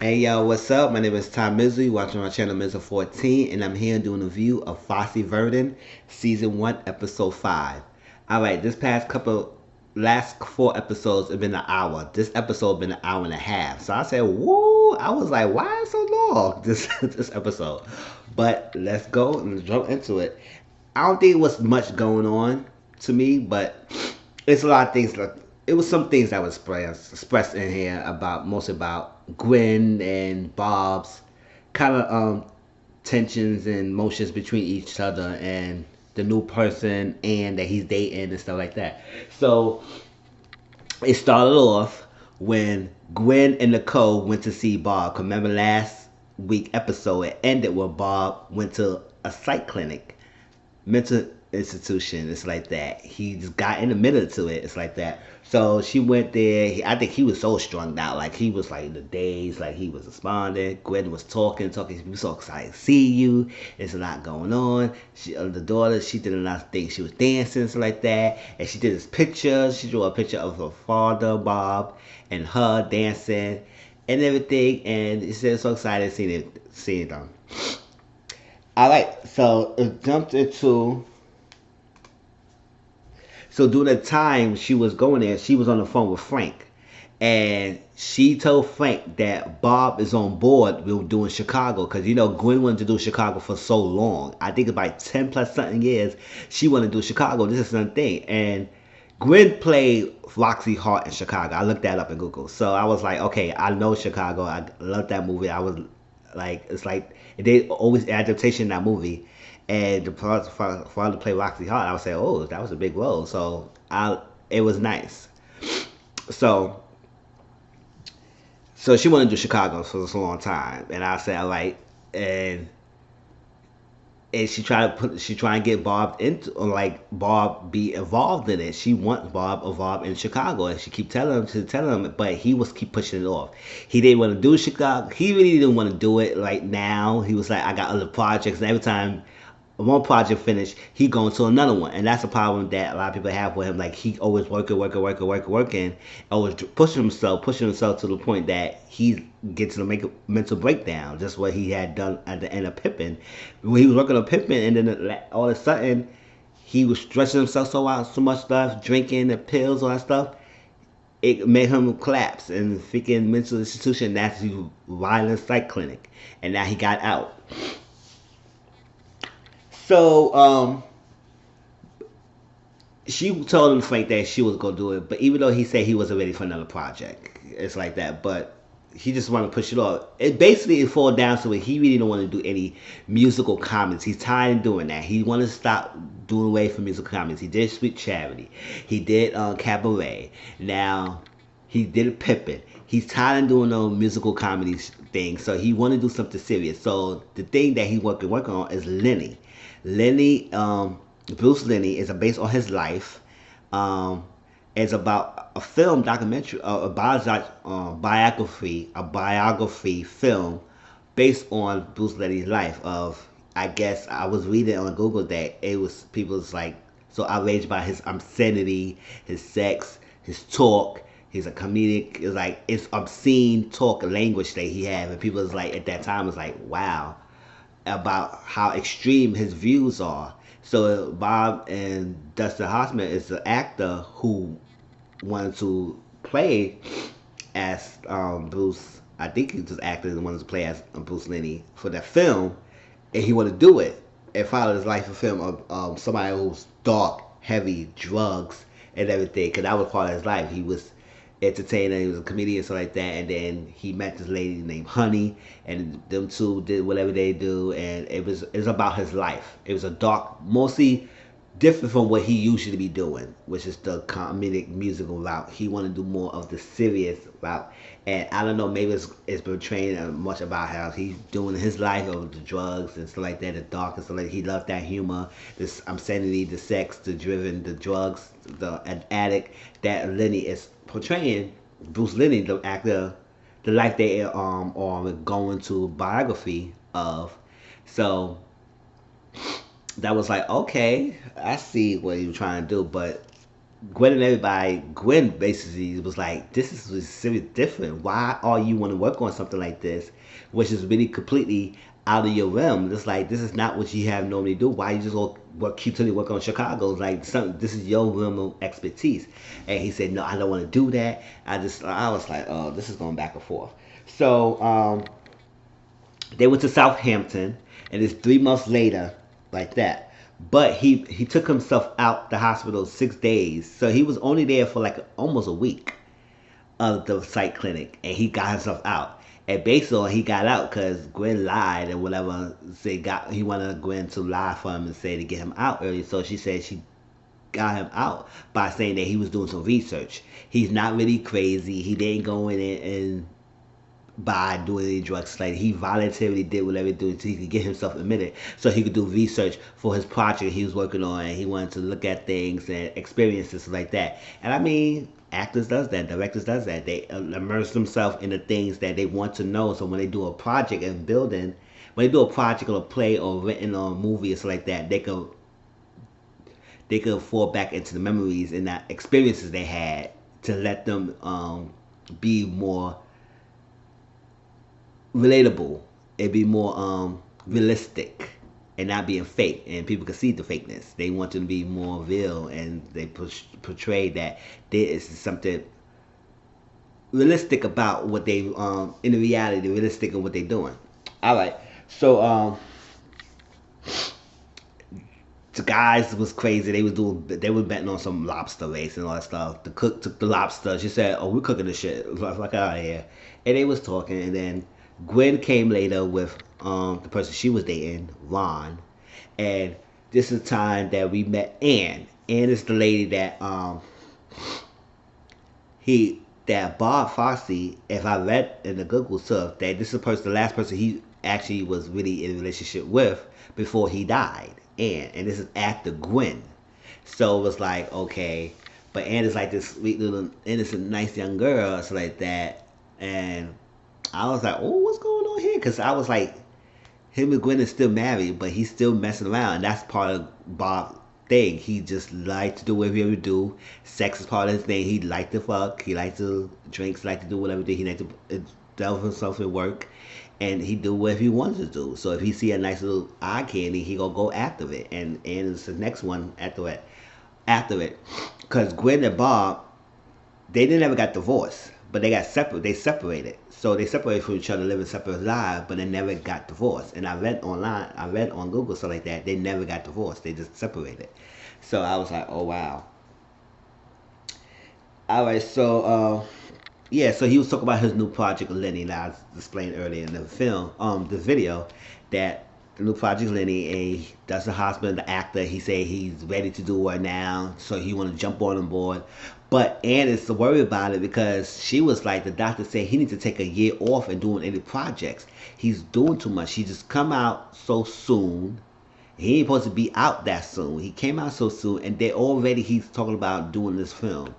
Hey yo, what's up? My name is Tom Mizzle. You watching my channel Mizzle 14, and I'm here doing a review of Fosse Verdon, Season 1, Episode 5. Alright, this past last 4 episodes have been an hour. This episode been an hour and a half. So I said, whoa, I was like, why so long, this episode? But let's go and jump into it. I don't think it was much going on to me, but it's a lot of things. Like, it was some things that was expressed in here about mostly about Gwen and Bob's kind of tensions and emotions between each other and the new person and that he's dating and stuff like that. So it started off when Gwen and Nicole went to see Bob. Remember last week episode it ended where Bob went to a psych clinic, mental institution. It's like that. He just got in the middle to it. It's like that. So she went there. I think he was so strung out. Like he was like in the days. Like he was responding. Gwen was talking. He was so excited to see you. There's a lot going on. The daughter, she did a lot of things. She was dancing, stuff like that. And she did this picture. She drew a picture of her father, Bob, and her dancing and everything. And she said so excited seeing them. All right, so it jumped into. So during the time she was going there, she was on the phone with Frank, and she told Frank that Bob is on board with doing Chicago because Gwen wanted to do Chicago for so long. I think about 10 plus something years she wanted to do Chicago. This is something, and Gwen played Roxy Hart in Chicago. I looked that up in Google, so I was like, okay, I know Chicago. I love that movie. I was like, it's like they always adaptation in that movie, and for her to play Roxy Hart, I would say, oh, that was a big role. So it was nice. So she wanted to do Chicago for a long time, and I said, all right, and she tried to get Bob into, or like Bob be involved in it. She wants Bob involved in Chicago, and she keep telling him, but he was keep pushing it off. He didn't want to do Chicago. He really didn't want to do it right now. He was like, I got other projects, and every time one project finished, he going to another one, and that's a problem that a lot of people have with him. Like he always working, always pushing himself to the point that he gets to make a mental breakdown. Just what he had done at the end of Pippin, when he was working on Pippin, and then all of a sudden he was stressing himself so out, so much stuff, drinking the pills, all that stuff. It made him collapse and freaking mental institution. That's the violent psych clinic, and now he got out. So she told him Frank that she was gonna do it, but even though he said he wasn't ready for another project, it's like that. But he just wanted to push it off. It fall down to it. He really don't want to do any musical comedies. He's tired of doing that. He wanted to stop doing away from musical comedies. He did Sweet Charity. He did Cabaret. Now he did Pippin. He's tired of doing those musical comedies things. So he wanted to do something serious. So the thing that he's working on is Lenny. Lenny, Bruce Lenny is based on his life. It's about a film documentary, a biography film based on Bruce Lenny's life. Of I guess I was reading on Google that it was people's like so outraged by his obscenity, his sex, his talk. He's a comedic. It's like it's obscene talk language that he had, and people was like at that time was like, wow, about how extreme his views are. So Bob and Dustin Hoffman is the actor who wanted to play as Bruce. I think he just acted and wanted to play as Bruce Lenny for that film, and he wanted to do it and follow his life of film of somebody who's dark, heavy, drugs, and everything. Because that was part of his life. He was entertainer, he was a comedian, something like that, and then he met this lady named Honey, and them two did whatever they do, and it was about his life. It was a dark, mostly different from what he usually be doing, which is the comedic musical route. He wanted to do more of the serious route, and I don't know, maybe it's portraying much about how he's doing his life of the drugs and stuff like that, the dark and stuff like that. He loved that humor, this obscenity, the sex, the driven, the drugs, the addict that Lenny is portraying. Bruce Lenny, the actor, the life they are going to biography of. So that was like, okay, I see what you're trying to do, but Gwen and everybody, Gwen basically was like, "This is serious different. Why are you want to work on something like this, which is really completely out of your realm? It's like this is not what you have normally do. Why you just go work, keep telling you work on Chicago? It's like some this is your realm of expertise." And he said, "No, I don't want to do that. I was like, oh, this is going back and forth." So they went to Southampton, and it's 3 months later, like that. But he took himself out the hospital 6 days, so he was only there for like almost a week of the psych clinic, and he got himself out. And based on he got out because Gwen lied and whatever. Say got he wanted Gwen to lie for him and say to get him out early. So she said she got him out by saying that he was doing some research. He's not really crazy. He didn't go in and by doing any drugs. Like he voluntarily did whatever he did so he could get himself admitted, so he could do research for his project he was working on. And he wanted to look at things and experiences like that. And I mean, actors does that, directors does that. They immerse themselves in the things that they want to know. So when they do a project and building, when they do a project or a play or written or a movie or something like that, they could fall back into the memories and the experiences they had to let them be more relatable. It'd be more realistic and not being fake, and people can see the fakeness. They want them to be more real, and they portray that there is something realistic about what they in the reality, realistic in what they're doing. All right, so the guys was crazy. They was betting on some lobster race and all that stuff. The cook took the lobster. She said, "Oh, we're cooking this shit. Like out of here." And they was talking, and then Gwen came later with the person she was dating, Ron. And this is the time that we met Ann. Ann is the lady that Bob Fosse, if I read in the Google stuff, that this is the last person he actually was really in a relationship with before he died. And this is after Gwen. So it was like, okay, but Ann is like this sweet little innocent, nice young girl, so like that. And I was like, oh, what's going on here? Because I was like, him and Gwen is still married, but he's still messing around. And that's part of Bob's thing. He just likes to do whatever he would do. Sex is part of his thing. He liked to fuck. He liked to drink. He liked to do whatever he liked to delve himself in work. And he do whatever he wants to do. So if he see a nice little eye candy, he gonna go after it. And it's the next one after it. After it. Because Gwen and Bob, they never got divorced, but they got separate. They separated, so they separated from each other, living separate lives, but they never got divorced. And I read online, I read on Google stuff like that. They never got divorced. They just separated. So I was like, oh wow. All right, so yeah, so he was talking about his new project, Lenny, that I was explained earlier in the film, the video, that the new project Lenny, and that's the husband, the actor. He said he's ready to do it now, so he want to jump on board. But Ann is worried about it because she was like, the doctor said he needs to take a year off and doing any projects. He's doing too much. He just come out so soon. He ain't supposed to be out that soon. He came out so soon, and they already he's talking about doing this film,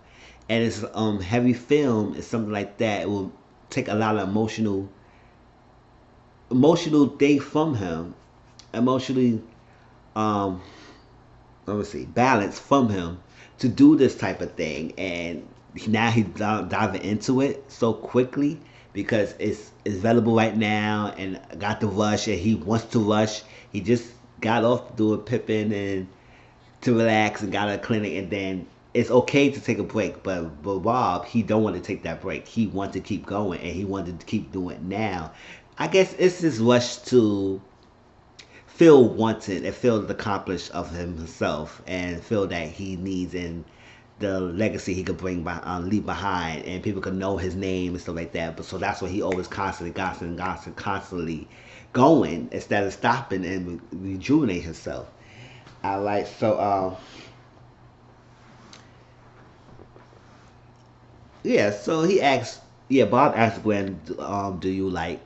and it's heavy film. It's something like that. It will take a lot of emotional thing from him, emotionally um let me see balance from him to do this type of thing. And now he's diving into it so quickly because it's available right now and got the rush, and he wants to rush. He just got off doing Pippin and to relax and got a clinic, and then it's okay to take a break. But Rob, he don't want to take that break. He wants to keep going, and he wanted to keep doing it now. I guess it's this rush to feel wanted and feel accomplished of himself, and feel that he needs in the legacy he could leave behind, and people could know his name and stuff like that. But so that's why he always constantly going instead of stopping and rejuvenate himself. All right, so yeah, so he asked, yeah, Bob asked Gwen, do you like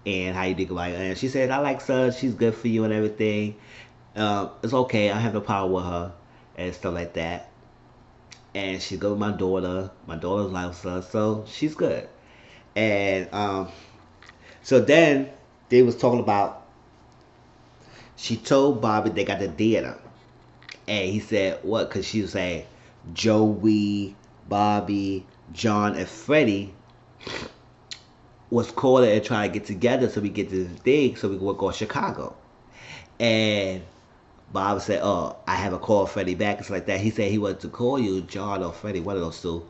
and how you think about it? And she said, I like her. She's good for you and everything. It's okay. I have no power with her and stuff like that. And she go with my daughter. My daughter loves her, so she's good. And so then they was talking about. She told Bobby they got the theater, and he said what? Cause she was saying Joey, Bobby, John, and Freddie was calling and trying to get together so we get this thing so we can work on Chicago. And Bob said, "Oh, I haven't called Freddie back." It's like that. He said he wanted to call you, John or Freddie, one of those two.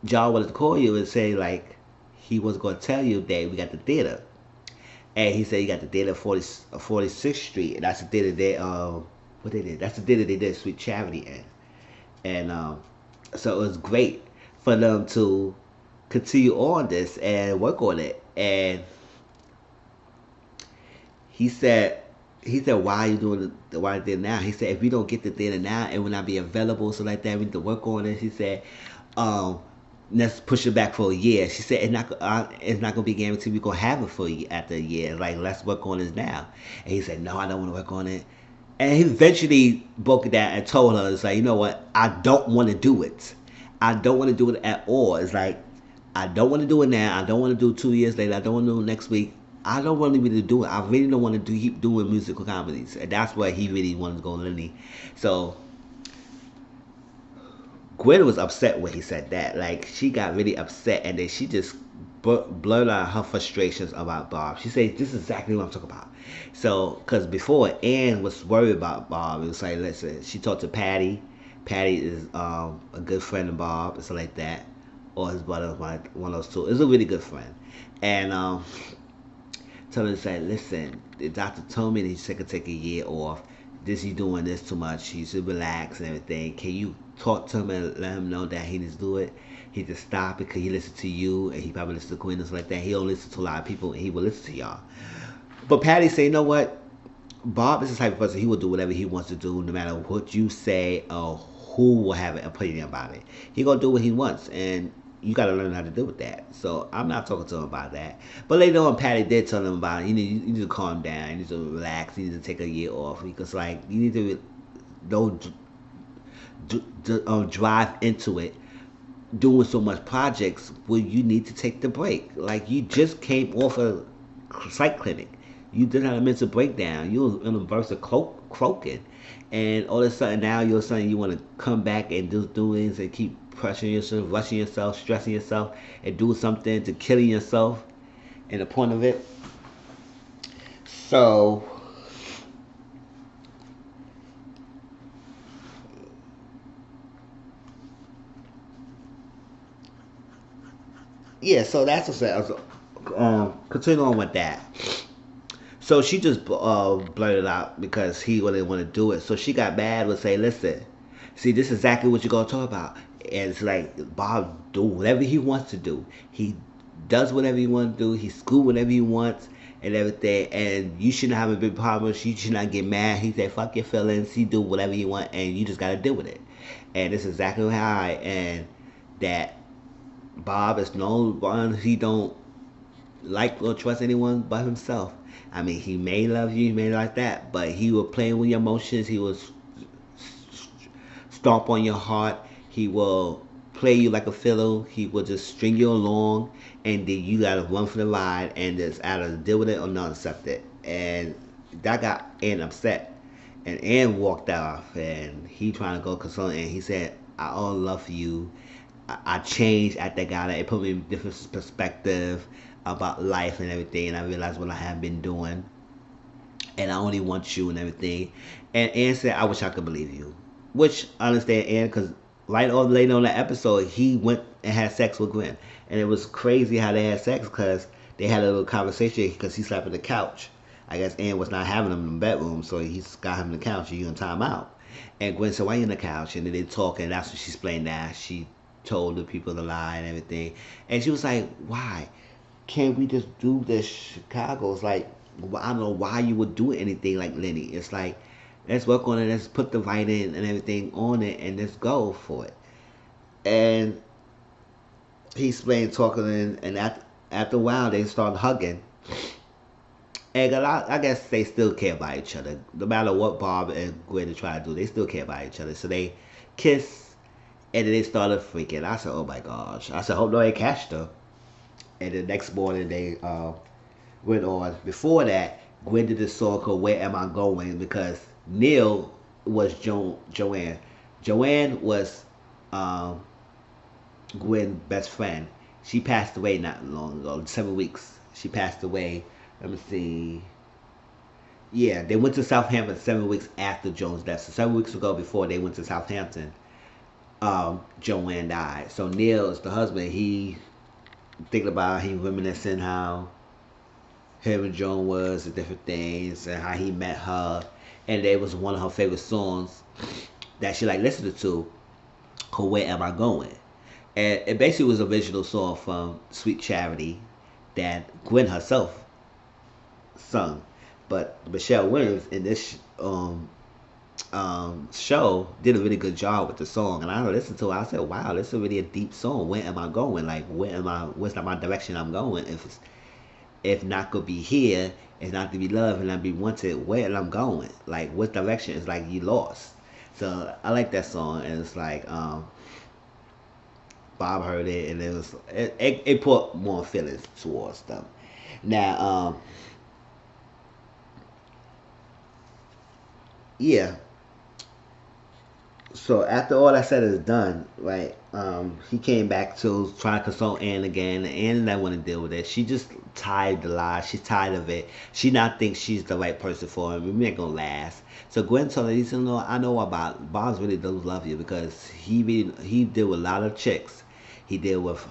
John wanted to call you and say like he was going to tell you that we got the theater. And he said he got the theater 46th Street, and that's the theater they what they did. That's the theater they did Sweet Charity in. And so it was great for them to continue on this and work on it. And he said why are you doing why are you now? He said if we don't get the theater now, it will not be available. So like that, we need to work on it. He said, um, let's push it back for a year. She said it's not gonna be guaranteed we're gonna have it for after a year. Like let's work on this now. And he said no, I don't want to work on it. And he eventually broke it down and told her, it's like, you know what, I don't want to do it. I don't want to do it at all. It's like I don't want to do it now. I don't want to do it 2 years later. I don't want to do it next week. I don't want to really do it. I really don't want to keep doing musical comedies. And that's where he really wanted to go, Lenny. So Gwen was upset when he said that. Like, she got really upset, and then she just blurted out her frustrations about Bob. She said, "This is exactly what I'm talking about." So, because before, Ann was worried about Bob. It was like, listen, she talked to Patty. Patty is a good friend of Bob, and stuff like that, or his brother, one of those two. It's a really good friend, and told her to say, "Listen, the doctor told me that she could take a year off. This you doing this too much. He should relax and everything. Can you talk to him and let him know that he needs to do it? He just stop it because he listens to you and he probably listens to Queen and stuff like that. He don't listen to a lot of people and he will listen to y'all." But Patty said, "You know what? Bob is the type of person, he will do whatever he wants to do no matter what you say or who will have an opinion about it. He gonna do what he wants, and you got to learn how to deal with that." So I'm not talking to him about that. But later on, Patty did tell him about it. You need to calm down. You need to relax. You need to take a year off because like you need to don't drive into it doing so much projects where you need to take the break. Like you just came off a psych clinic. You did have a mental breakdown. You was in a burst of croaking. And all of a sudden now you're saying you want to come back and do things and keep pressuring yourself, rushing yourself, stressing yourself, and do something to killing yourself in the point of it. So yeah, so that's what I said. Continue on with that. So she just blurted out because he really didn't want to do it. So she got mad and say, "Listen, see, this is exactly what you're gonna talk about." And it's like Bob do whatever he wants to do. He does whatever he wants to do. He school whatever he wants and everything. And you shouldn't have a big problem. You should not get mad. He said, "Fuck your feelings." He do whatever he want, and you just gotta deal with it. And this is exactly how and that Bob is no one. He don't like or trust anyone but himself. I mean, he may love you, he may like that, but he will play with your emotions. He will stomp on your heart. He will play you like a fiddle. He will just string you along, and then you gotta run for the ride and just either deal with it or not accept it. And that got Ann upset, and Ann walked off, and he trying to go console, and he said, "I all love you. I changed at that guy. It put me in a different perspective about life and everything, and I realized what I have been doing, and I only want you and everything." And Ann said, "I wish I could believe you," which I understand Ann because right on later on the episode, he went and had sex with Gwen, and it was crazy how they had sex because they had a little conversation because he slept on the couch. I guess Ann was not having him in the bedroom, so he got him on the couch. And you gonna time out? And Gwen said, "Why you on the couch?" And then they talk, and that's what she explained that she told the people the lie and everything. And she was like, "Why can't we just do this Chicago?" It's like, I don't know why you would do anything like Lenny. It's like, let's work on it. Let's put the writing and everything on it, and let's go for it. And he explained talking, and after a while they started hugging. And I guess they still care about each other. No matter what Bob and Gwen try to do, they still care about each other. So they kiss, and then they started freaking. I said, "Oh my gosh!" I said, "Hope nobody catched her." And the next morning they went on. Before that, Gwen did this song called "Where Am I Going?" because Neil was Joanne. Joanne was um, Gwen's best friend. She passed away not long ago, 7 weeks. She passed away. Let me see. Yeah, they went to Southampton 7 weeks after Joan's death. So 7 weeks ago, before they went to Southampton, Joanne died. So Neil is the husband. He thinking about, he reminiscing how him and Joan was, the different things, and how he met her, and it was one of her favorite songs that she like listened to. Called "Where Am I Going?" And it basically was an original song from Sweet Charity that Gwen herself sung. But Michelle Williams in this show did a really good job with the song, and I listened to it. I said, "Wow, this is really a deep song. Where am I going? Like, where am I? What's not my direction I'm going? If not to be here, it's not to be loved and not be wanted. Where am I going? Like, what direction? It's like you lost." So I like that song, and it's like Bob heard it, and it put more feelings towards them. Now, yeah. So after all that said is done, right? He came back to try to consult Anne again. Anne didn't want to deal with it. She just tired of the lie. She's tired of it. She not think she's the right person for him. We ain't gonna last. So Gwen told her, he said, "No, I know about Bob's really does love you because he deal with a lot of chicks. He deal with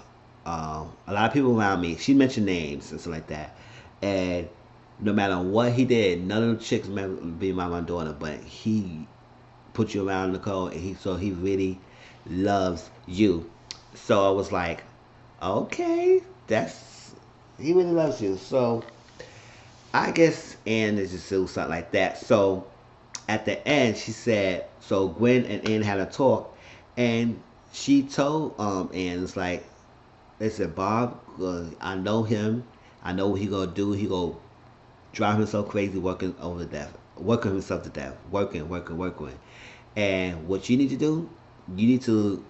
a lot of people around me. She mentioned names and stuff like that. And no matter what he did, none of the chicks may be my daughter, but he put you around Nicole, and he really loves you." So I was like, okay, that's he really loves you. So I guess Anne is just do something like that. So at the end, she said, so Gwen and Anne had a talk, and she told Anne, it's like, listen, Bob, I know him. I know what he gonna do. He gonna drive himself crazy working over to death, working himself to death, working. And what you need to do, you need to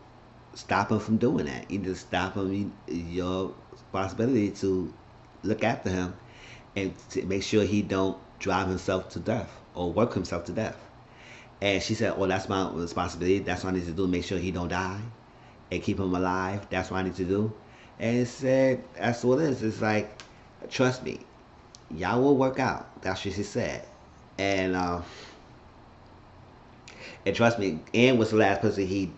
stop him from doing that. You need to stop him. Your responsibility to look after him and to make sure he don't drive himself to death or work himself to death. And she said, "Oh, that's my responsibility. That's what I need to do. Make sure he don't die and keep him alive. That's what I need to do." And it said, "That's what it is. It's like, trust me, y'all will work out." That's what she said. And and trust me, Ann was the last person he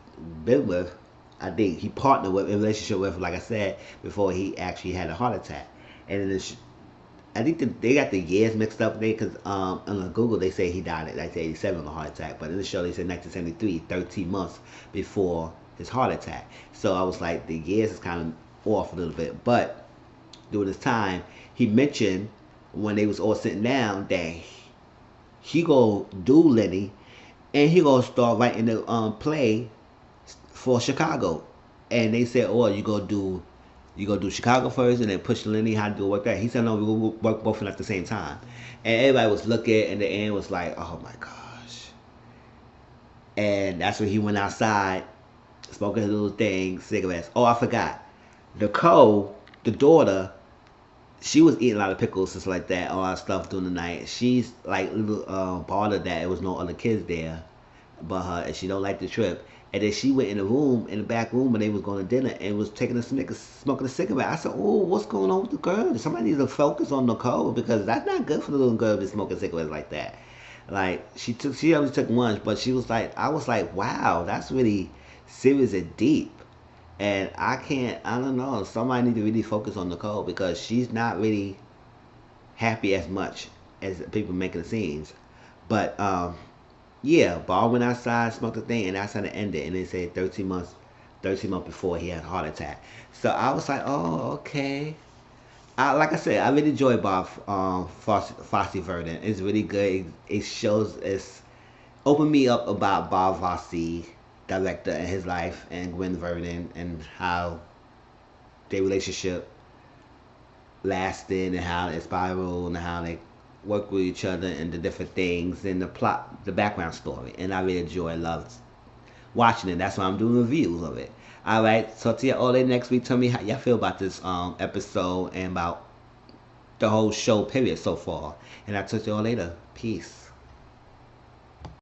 been with. I think he partnered with in a relationship with, like I said, before he actually had a heart attack. And in this, I think they got the years mixed up there because on Google they say he died at 1987 of a heart attack, but in the show they said 1973, 13 months before his heart attack. So I was like, the years is kind of off a little bit. But during this time, he mentioned when they was all sitting down that he go do Lenny, and he gonna start writing the play for Chicago. And they said, "Oh, you go do Chicago first, and then push Lenny how to do work that." He said, "No, we gonna work both of them at the same time." And everybody was looking, and the end was like, "Oh my gosh!" And that's when he went outside, smoking his little thing, cigarettes. Oh, I forgot. Nicole, the daughter, she was eating a lot of pickles and stuff like that, all that stuff during the night. She's like little bothered that there was no other kids there but her, and she don't like the trip. And then she went in the room, in the back room, when they was going to dinner, and was taking smoking a cigarette. I said, "Oh, what's going on with the girl? Somebody needs to focus on Nicole because that's not good for the little girl to be smoking cigarettes like that." Like she only took one, but she was like, I was like, wow, that's really serious and deep. And I don't know. Somebody need to really focus on Nicole because she's not really happy as much as people making it seems. But yeah, Ball went outside, smoked the thing, and that's how it ended. And they said 13 months before he had a heart attack. So I was like, oh, okay. Like I said, I really enjoy Bob Fosse Verdon. It's really good. It shows it's opened me up about Bob Fosse, director, and his life, and Gwen Verdon, and how their relationship lasted, and how it spiraled, and how they work with each other, and the different things, and the plot, the background story. And I really enjoy, love watching it. That's why I'm doing reviews of it. All right, talk to you all day next week. Tell me how y'all feel about this episode and about the whole show period so far. And I'll talk to you all later. Peace.